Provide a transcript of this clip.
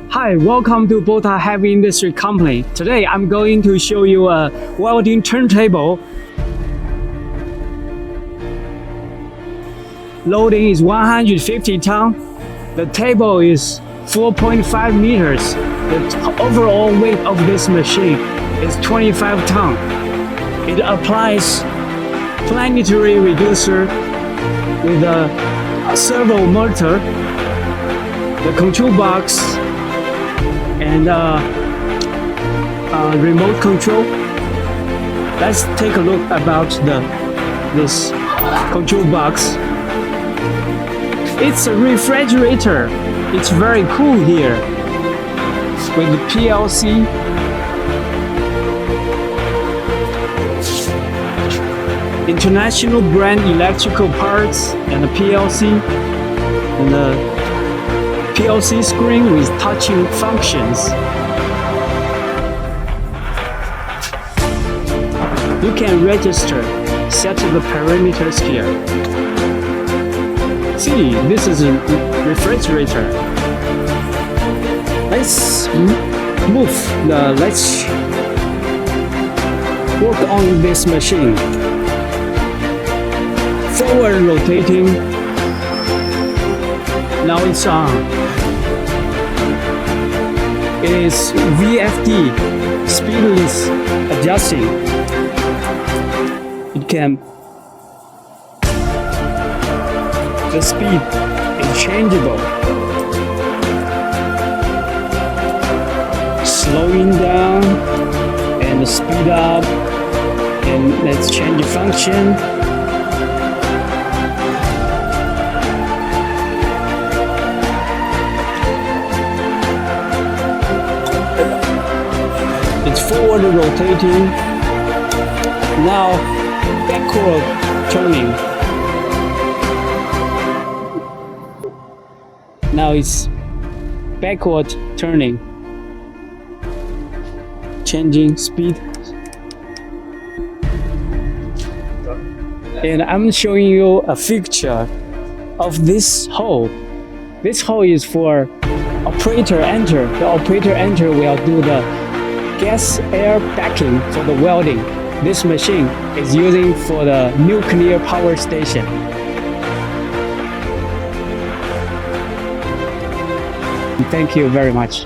Hi, welcome to Bota Heavy Industry Company. Today I'm going to show you a welding turntable. Loading is 150 tons. The table is 4.5 meters. The overall weight of this machine is 25 tons. It applies planetary reducer with a servo motor, the control box, and remote control. Let's take a look about this control box. It's a refrigerator. It's very cool here with the PLC. International brand electrical parts and the PLC, and the PLC screen with touching functions. You can register, set the parameters here. See, this is a refrigerator. Let's let's work on this machine. Forward rotating. Now it's on. It is VFD, speedless adjusting. It can, the speed is changeable. Slowing down and speed up, and let's change the function. It's forward rotating. Now backward turning. Now it's backward turning. Changing speed. And I'm showing you a picture of this hole. This hole is for operator enter. The operator enter will do the gas air backing for the welding. This machine is using for the nuclear power station. Thank you very much.